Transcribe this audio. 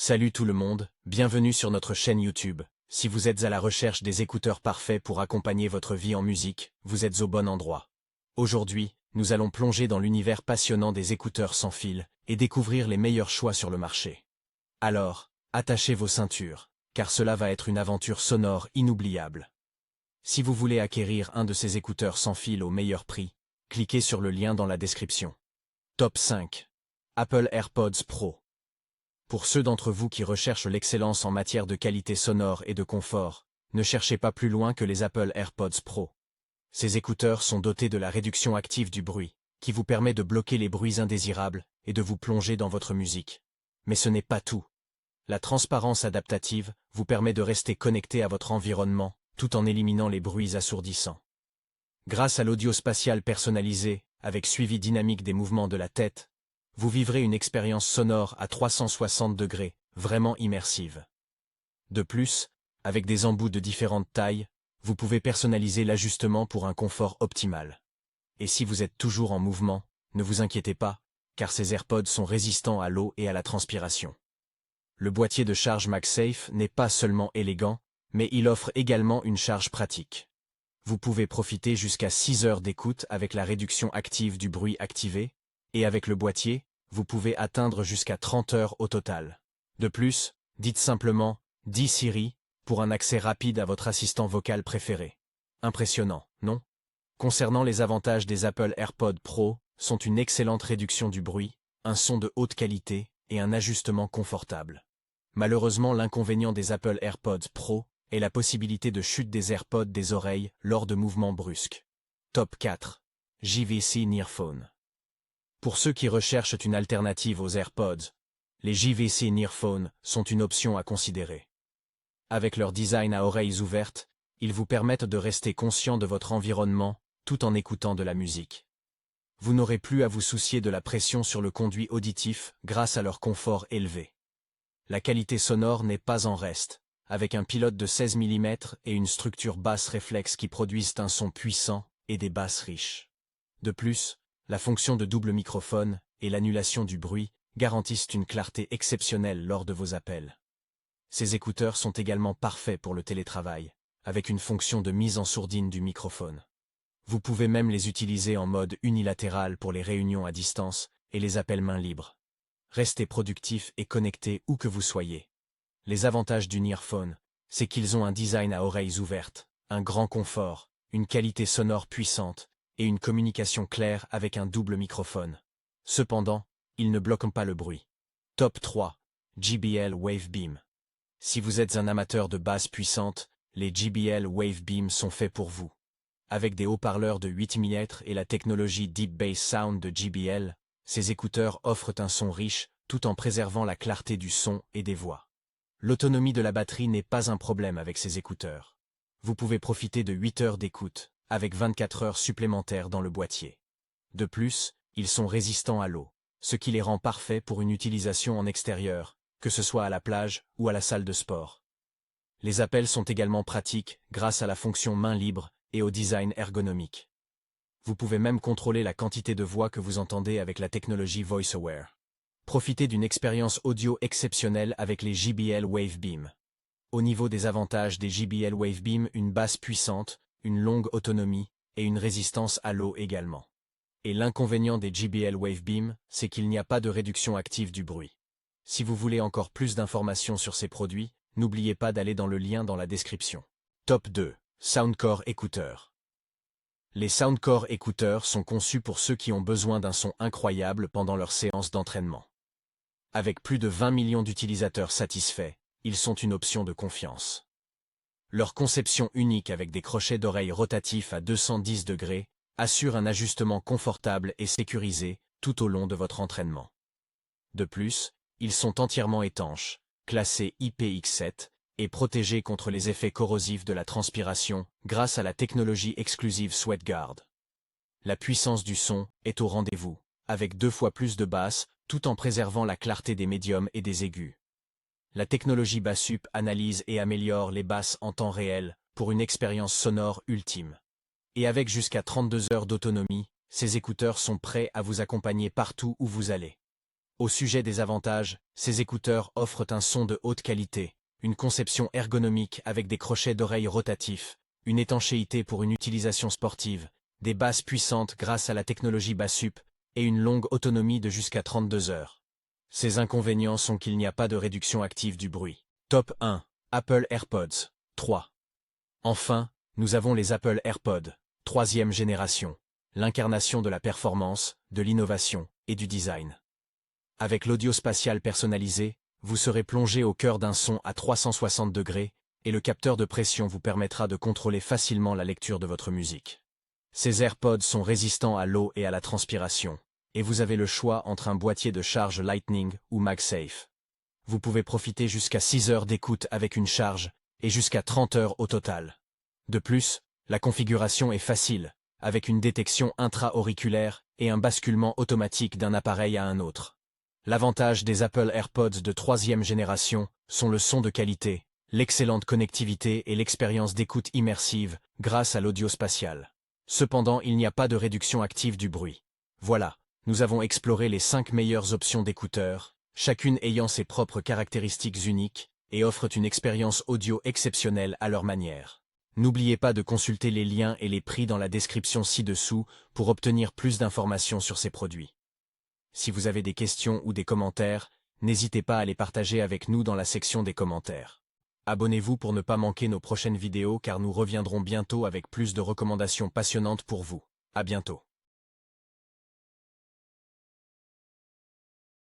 Salut tout le monde, bienvenue sur notre chaîne YouTube. Si vous êtes à la recherche des écouteurs parfaits pour accompagner votre vie en musique, vous êtes au bon endroit. Aujourd'hui, nous allons plonger dans l'univers passionnant des écouteurs sans fil et découvrir les meilleurs choix sur le marché. Alors, attachez vos ceintures, car cela va être une aventure sonore inoubliable. Si vous voulez acquérir un de ces écouteurs sans fil au meilleur prix, cliquez sur le lien dans la description. Top 5. Apple AirPods Pro. Pour ceux d'entre vous qui recherchent l'excellence en matière de qualité sonore et de confort, ne cherchez pas plus loin que les Apple AirPods Pro. Ces écouteurs sont dotés de la réduction active du bruit, qui vous permet de bloquer les bruits indésirables et de vous plonger dans votre musique. Mais ce n'est pas tout. La transparence adaptative vous permet de rester connecté à votre environnement, tout en éliminant les bruits assourdissants. Grâce à l'audio spatial personnalisé, avec suivi dynamique des mouvements de la tête, vous vivrez une expérience sonore à 360 degrés, vraiment immersive. De plus, avec des embouts de différentes tailles, vous pouvez personnaliser l'ajustement pour un confort optimal. Et si vous êtes toujours en mouvement, ne vous inquiétez pas, car ces AirPods sont résistants à l'eau et à la transpiration. Le boîtier de charge MagSafe n'est pas seulement élégant, mais il offre également une charge pratique. Vous pouvez profiter jusqu'à 6 heures d'écoute avec la réduction active du bruit activée, et avec le boîtier, vous pouvez atteindre jusqu'à 30 heures au total. De plus, dites simplement « Dis Siri » pour un accès rapide à votre assistant vocal préféré. Impressionnant, non? Concernant les avantages des Apple AirPods Pro, sont une excellente réduction du bruit, un son de haute qualité et un ajustement confortable. Malheureusement, l'inconvénient des Apple AirPods Pro est la possibilité de chute des AirPods des oreilles lors de mouvements brusques. Top 4. JVC Nearphone. Pour ceux qui recherchent une alternative aux AirPods, les JVC Nearphone sont une option à considérer. Avec leur design à oreilles ouvertes, ils vous permettent de rester conscient de votre environnement tout en écoutant de la musique. Vous n'aurez plus à vous soucier de la pression sur le conduit auditif grâce à leur confort élevé. La qualité sonore n'est pas en reste, avec un pilote de 16 mm et une structure basse réflexe qui produisent un son puissant et des basses riches. De plus, la fonction de double microphone et l'annulation du bruit garantissent une clarté exceptionnelle lors de vos appels. Ces écouteurs sont également parfaits pour le télétravail, avec une fonction de mise en sourdine du microphone. Vous pouvez même les utiliser en mode unilatéral pour les réunions à distance et les appels main libre. Restez productif et connecté où que vous soyez. Les avantages du Nearphone, c'est qu'ils ont un design à oreilles ouvertes, un grand confort, une qualité sonore puissante, et une communication claire avec un double microphone. Cependant, ils ne bloquent pas le bruit. Top 3. JBL Wavebeam. Si vous êtes un amateur de basses puissantes, les JBL Wavebeam sont faits pour vous. Avec des haut-parleurs de 8 mm et la technologie Deep Bass Sound de JBL, ces écouteurs offrent un son riche tout en préservant la clarté du son et des voix. L'autonomie de la batterie n'est pas un problème avec ces écouteurs. Vous pouvez profiter de 8 heures d'écoute, avec 24 heures supplémentaires dans le boîtier. De plus, ils sont résistants à l'eau, ce qui les rend parfaits pour une utilisation en extérieur, que ce soit à la plage ou à la salle de sport. Les appels sont également pratiques grâce à la fonction main libre et au design ergonomique. Vous pouvez même contrôler la quantité de voix que vous entendez avec la technologie VoiceAware. Profitez d'une expérience audio exceptionnelle avec les JBL Wavebeam. Au niveau des avantages des JBL Wavebeam, une basse puissante, une longue autonomie et une résistance à l'eau également. Et l'inconvénient des JBL Wavebeam, c'est qu'il n'y a pas de réduction active du bruit. Si vous voulez encore plus d'informations sur ces produits, n'oubliez pas d'aller dans le lien dans la description. Top 2. Soundcore écouteurs. Les Soundcore écouteurs sont conçus pour ceux qui ont besoin d'un son incroyable pendant leur séance d'entraînement. Avec plus de 20 millions d'utilisateurs satisfaits, ils sont une option de confiance. Leur conception unique avec des crochets d'oreilles rotatifs à 210 degrés assure un ajustement confortable et sécurisé tout au long de votre entraînement. De plus, ils sont entièrement étanches, classés IPX7 et protégés contre les effets corrosifs de la transpiration grâce à la technologie exclusive SweatGuard. La puissance du son est au rendez-vous, avec 2 fois plus de basses tout en préservant la clarté des médiums et des aigus. La technologie Bassup analyse et améliore les basses en temps réel pour une expérience sonore ultime. Et avec jusqu'à 32 heures d'autonomie, ces écouteurs sont prêts à vous accompagner partout où vous allez. Au sujet des avantages, ces écouteurs offrent un son de haute qualité, une conception ergonomique avec des crochets d'oreilles rotatifs, une étanchéité pour une utilisation sportive, des basses puissantes grâce à la technologie Basup et une longue autonomie de jusqu'à 32 heures. Ces inconvénients sont qu'il n'y a pas de réduction active du bruit. Top 1. Apple AirPods 3. Enfin, nous avons les Apple AirPods, 3e génération, l'incarnation de la performance, de l'innovation et du design. Avec l'audio spatial personnalisé, vous serez plongé au cœur d'un son à 360 degrés et le capteur de pression vous permettra de contrôler facilement la lecture de votre musique. Ces AirPods sont résistants à l'eau et à la transpiration, et vous avez le choix entre un boîtier de charge Lightning ou MagSafe. Vous pouvez profiter jusqu'à 6 heures d'écoute avec une charge et jusqu'à 30 heures au total. De plus, la configuration est facile, avec une détection intra-auriculaire et un basculement automatique d'un appareil à un autre. L'avantage des Apple AirPods de 3e génération sont le son de qualité, l'excellente connectivité et l'expérience d'écoute immersive grâce à l'audio spatial. Cependant, il n'y a pas de réduction active du bruit. Voilà, nous avons exploré les 5 meilleures options d'écouteurs, chacune ayant ses propres caractéristiques uniques et offrent une expérience audio exceptionnelle à leur manière. N'oubliez pas de consulter les liens et les prix dans la description ci-dessous pour obtenir plus d'informations sur ces produits. Si vous avez des questions ou des commentaires, n'hésitez pas à les partager avec nous dans la section des commentaires. Abonnez-vous pour ne pas manquer nos prochaines vidéos car nous reviendrons bientôt avec plus de recommandations passionnantes pour vous. À bientôt.